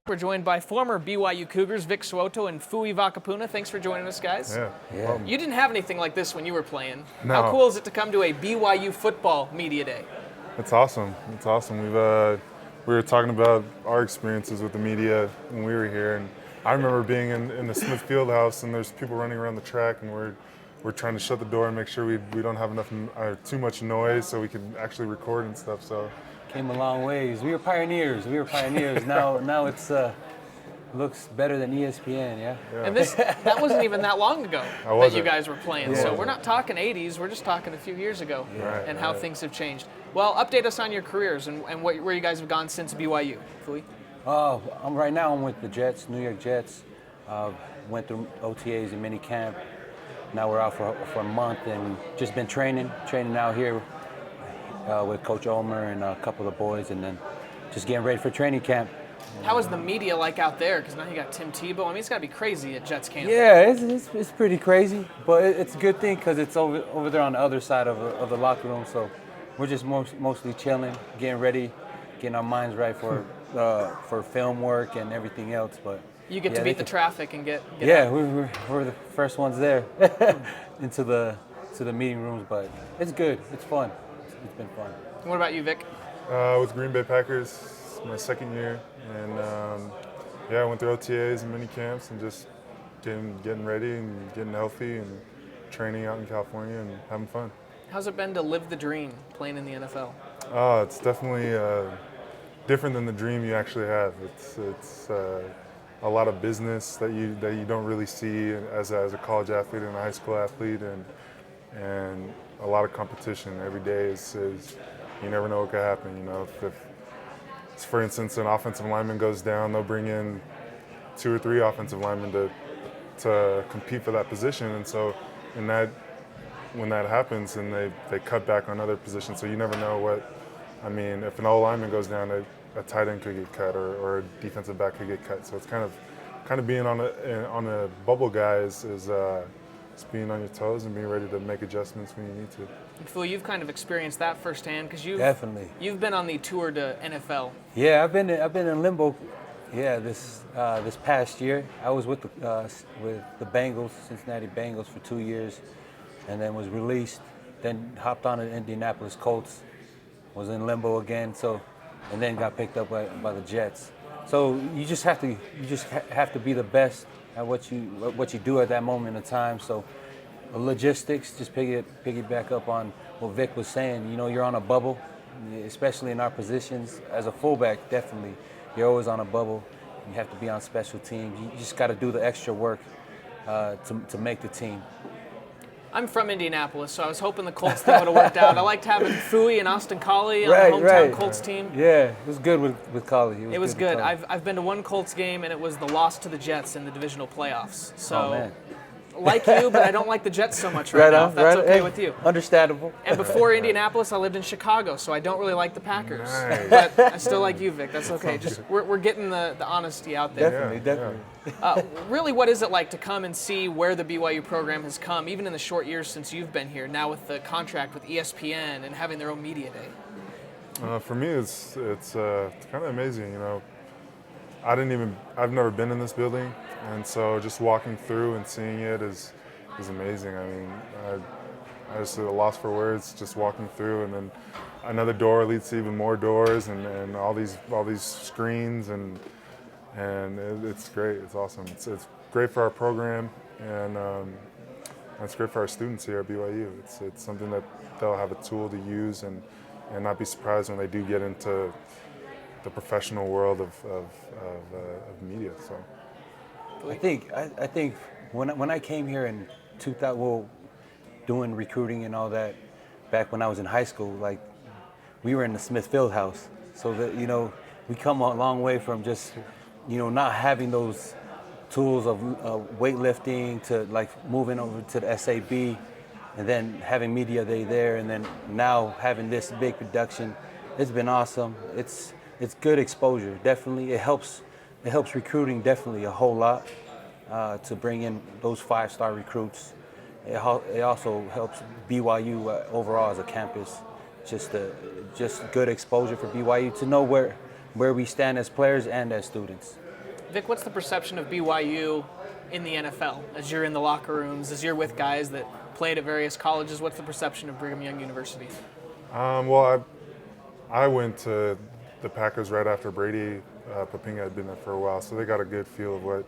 We're joined by former BYU Cougars Vic Soto and Fui Vakapuna. Thanks for joining us, guys. Yeah. You didn't have anything like this when you were playing. No. How cool is it to come to a BYU football media day? It's awesome. It's awesome. We were talking about our experiences with the media when we were here, and I remember being in the Smith Fieldhouse, and there's people running around the track, and we're trying to shut the door and make sure we don't have enough too much noise so we can actually record and stuff. So came a long ways. We were pioneers. Now it's looks better than ESPN. Yeah. And that wasn't even that long ago that you guys were playing. Yeah. So we're not talking 80s. We're just talking a few years ago, and how things have changed. Well, update us on your careers and where you guys have gone since BYU. Fui? I'm with the Jets, New York Jets. Went through OTAs and mini camp. Now we're out for a month and just been training out here with Coach Omer and a couple of boys, and then just getting ready for training camp. How is the media like out there? Because now you got Tim Tebow. I mean, it's got to be crazy at Jets camp. Yeah, it's pretty crazy, but it's a good thing because it's over there on the other side of the locker room. So we're just mostly chilling, getting ready, getting our minds right for film work and everything else. But you get to beat the traffic and get out. We're the first ones there into the meeting rooms, but it's good. It's fun. It's been fun. What about you, Vic? with Green Bay Packers, my second year, and I went through OTAs and mini camps and just getting ready and getting healthy and training out in California and having fun. How's it been to live the dream playing in the NFL? It's definitely different than the dream you actually have. It's a lot of business that you don't really see as a college athlete and a high school athlete, and a lot of competition. Every day is you never know what could happen. You know, if for instance an offensive lineman goes down, they'll bring in 2 or 3 offensive linemen to compete for that position, and so when that happens, and they cut back on other positions, so you never know what. I mean, if an O lineman goes down, a tight end could get cut, or a defensive back could get cut. So it's kind of being on a bubble, guy, is being on your toes and being ready to make adjustments when you need to. Phil, you've kind of experienced that firsthand because you've been on the tour to NFL. Yeah, I've been in limbo. Yeah, this past year I was with the Bengals, Cincinnati Bengals, for 2 years, and then was released. Then hopped on the Indianapolis Colts, was in limbo again. And then got picked up by the Jets. So you just have to be the best at what you do at that moment in time. So logistics, just piggyback up on what Vic was saying. You know, you're on a bubble, especially in our positions. As a fullback, definitely, you're always on a bubble. You have to be on special teams. You just got to do the extra work to make the team. I'm from Indianapolis, so I was hoping the Colts thing would have worked out. I liked having Fui and Austin Collie on the hometown Colts team. Yeah, it was good with Collie. It was good. I've been to one Colts game, and it was the loss to the Jets in the divisional playoffs. So, like you, but I don't like the Jets so much right now, if that's okay with you. Understandable. And before Indianapolis, I lived in Chicago, so I don't really like the Packers. Nice. But I still like you, Vic. That's okay. Just we're getting the honesty out there. Definitely. Really, what is it like to come and see where the BYU program has come, even in the short years since you've been here, now with the contract with ESPN and having their own media day? For me, it's kind of amazing. You know, I've never been in this building, and so just walking through and seeing it is amazing. I mean, I just at a loss for words just walking through, and then another door leads to even more doors, and all these screens, and it's great. It's awesome. It's great for our program, and it's great for our students here at BYU. It's something that they'll have a tool to use and not be surprised when they do get into the professional world of media. So I think when I came here in 2000, doing recruiting and all that, back when I was in high school, like we were in the Smith Fieldhouse, so that we come a long way from just not having those tools of weightlifting to like moving over to the SAB, and then having media day there, and then now having this big production. It's been awesome. It's good exposure. Definitely, it helps recruiting definitely a whole lot to bring in those 5-star recruits. It also helps BYU overall as a campus just good exposure for BYU to know where we stand as players and as students. Vic, what's the perception of BYU in the NFL? As you're in the locker rooms, as you're with guys that played at various colleges, what's the perception of Brigham Young University? Well, I went to the Packers right after Brady. Papinga had been there for a while, so they got a good feel of what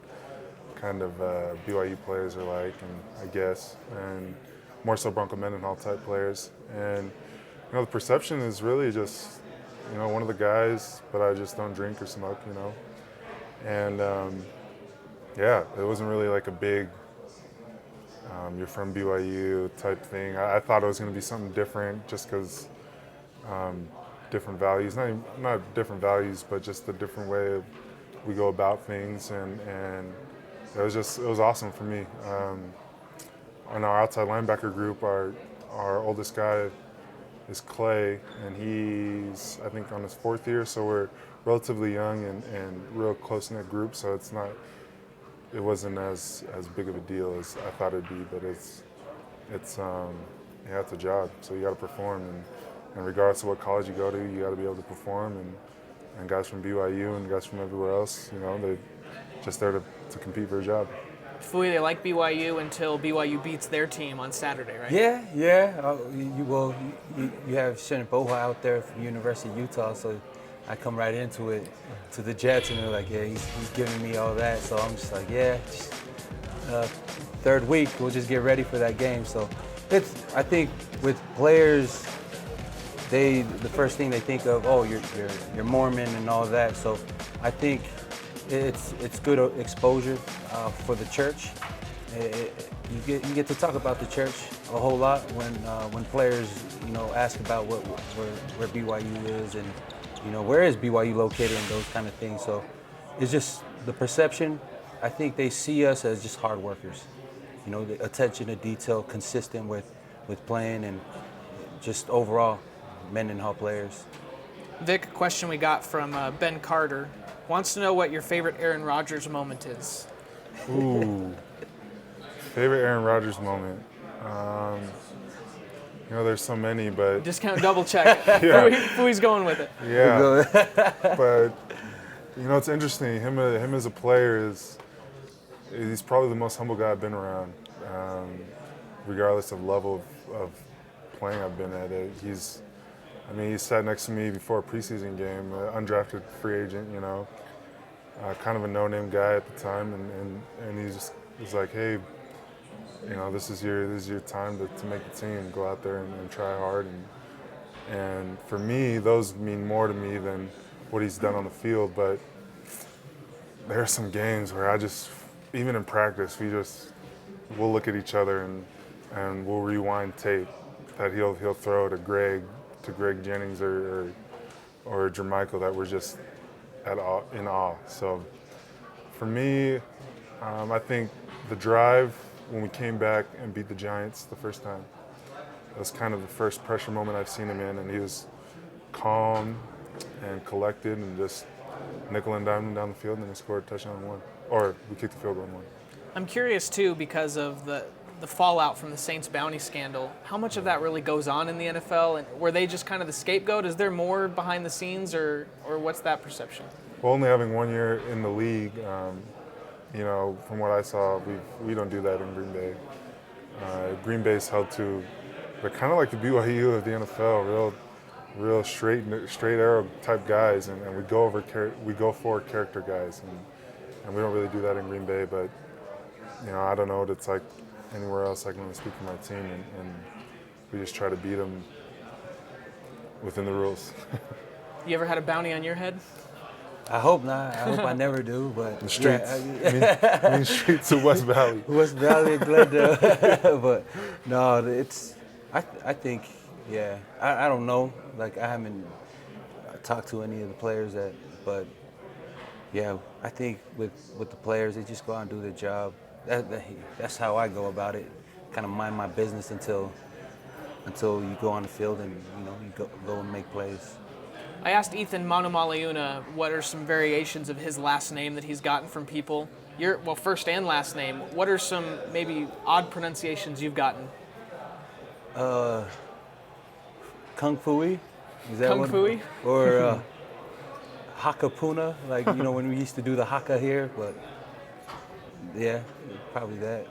kind of BYU players are like, and I guess, and more so Bronco Mendenhall type players. And the perception is really just, one of the guys, but I just don't drink or smoke, And yeah, it wasn't really like a big, you're from BYU type thing. I thought it was going to be something different just because different values, not different values, but just a different way of we go about things. And it was awesome for me. On our outside linebacker group, our oldest guy is Clay, and he's, I think, on his 4th year, so we're relatively young and real close-knit group, so it wasn't as big of a deal as I thought it'd be, but it's a job, so you got to perform, and regardless of what college you go to, you got to be able to perform, and guys from BYU and guys from everywhere else, they're just there to compete for a job. Fui, they like BYU until BYU beats their team on Saturday, right? Yeah. You have Shannon Boha out there from University of Utah, so I come right into it to the Jets, and they're like, yeah, he's giving me all that. So I'm just like, yeah, third week, we'll just get ready for that game. So I think with players, the first thing they think of, oh, you're Mormon and all that. So I think it's good exposure for the church. You get to talk about the church a whole lot when players ask about where BYU is and where is BYU located and those kind of things. So it's just the perception. I think they see us as just hard workers. The attention to detail, consistent with playing, and just overall Mendenhall players. Vic, a question we got from Ben Carter wants to know what your favorite Aaron Rodgers moment is. Ooh, favorite Aaron Rodgers moment. There's so many, but Discount double check. Yeah. Fui's going with it. Yeah, but it's interesting. Him as a player he's probably the most humble guy I've been around, regardless of level of playing I've been at it. He sat next to me before a preseason game, undrafted free agent, kind of a no-name guy at the time, and he's like, hey, this is your time to make the team. Go out there and try hard. And for me, those mean more to me than what he's done on the field. But there are some games where even in practice, we'll look at each other and we'll rewind tape that he'll throw to Greg Jennings or Jermichael that we're just in awe. So for me, I think the drive when we came back and beat the Giants the first time, it was kind of the first pressure moment I've seen him in, and he was calm and collected and just nickel and diming down the field, and we scored a touchdown and won. Or we kicked the field goal and won. I'm curious, too, because of the fallout from the Saints bounty scandal, how much of that really goes on in the NFL? And were they just kind of the scapegoat? Is there more behind the scenes, or what's that perception? Well, only having 1 year in the league, from what I saw, we don't do that in Green Bay. Green Bay's held to, they're kind of like the BYU of the NFL, real straight arrow type guys, and we go for character guys, and we don't really do that in Green Bay. But I don't know what it's like anywhere else. I can only speak for my team, and we just try to beat them within the rules. You ever had a bounty on your head? I hope not. I hope I never do. But the streets, mean streets of West Valley. West Valley, Glendale. But no, I think, yeah. I don't know. Like, I haven't talked to any of the players but yeah, I think with the players, they just go out and do their job. That's how I go about it. Kind of mind my business until you go on the field and you go and make plays. I asked Ethan Manumaleuna what are some variations of his last name that he's gotten from people. First and last name. What are some maybe odd pronunciations you've gotten? Kung Fui? Is that Kung what? Fui? Or Hakapuna, like, you know, when we used to do the haka here, but yeah, probably that.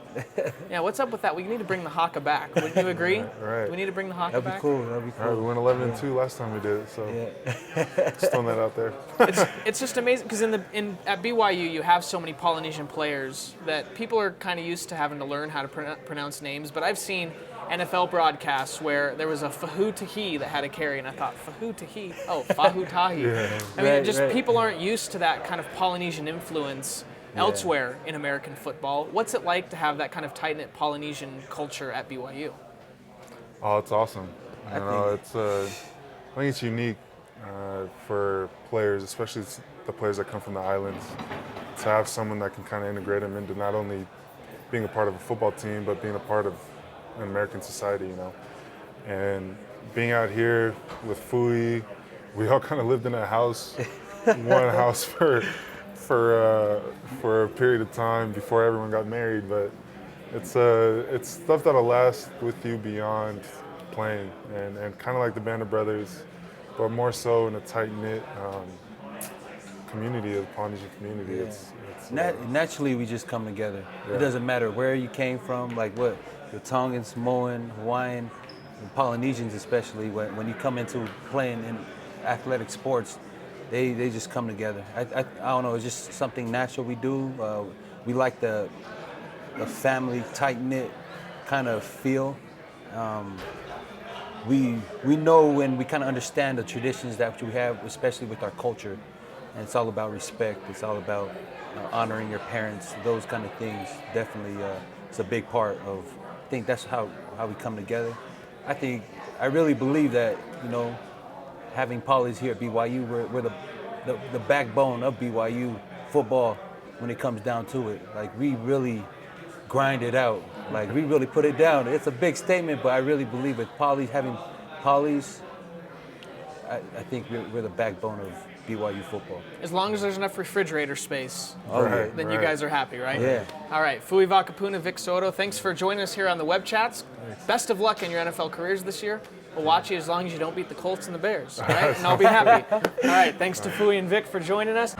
Yeah, what's up with that? We need to bring the haka back. Wouldn't you agree? Right. Do we need to bring the haka That'd be back? cool. That'd be All right, we cool. went 11-2 last time we did it, so Yeah. just throwing that out there. It's just amazing because at BYU you have so many Polynesian players that people are kind of used to having to learn how to pronounce names. But I've seen NFL broadcasts where there was a Fahutahi that had a carry, and I thought Fahutahi, oh Fahutahi. Yeah. I mean, Right, just right. people aren't used to that kind of Polynesian influence elsewhere in American football. What's it like to have that kind of tight-knit Polynesian culture at BYU? Oh, it's awesome. I You know, think- I think it's unique for players, especially the players that come from the islands, to have someone that can kind of integrate them into not only being a part of a football team, but being a part of an American society, you know. And being out here with Fui, we all kind of lived in a house, one house for a period of time before everyone got married. But it's stuff that'll last with you beyond playing, and kind of like the Band of Brothers, but more so in a tight-knit community, the Polynesian community. Yeah. Naturally, we just come together. Yeah. It doesn't matter where you came from, like what, the Tongans, Samoan, Hawaiian, and Polynesians especially, when you come into playing in athletic sports, they just come together. I don't know, it's just something natural we do. We like the family, tight-knit kind of feel. We know and we kind of understand the traditions that we have, especially with our culture. And it's all about respect. It's all about honoring your parents. Those kind of things definitely it's a big part of. I think that's how we come together. I really believe that, you know, having Polys here at BYU, we're the backbone of BYU football when it comes down to it. Like, we really grind it out. Like, we really put it down. It's a big statement, but I really believe with having Polys, I think we're the backbone of BYU football. As long as there's enough refrigerator space, Right, then you guys are happy, right? Yeah. All right, Fui Vakapuna, Vic Soto, thanks for joining us here on the web chats. Best of luck in your NFL careers this year. We'll watch you as long as you don't beat the Colts and the Bears, all right? And I'll be happy. All right, thanks to Fui and Vic for joining us.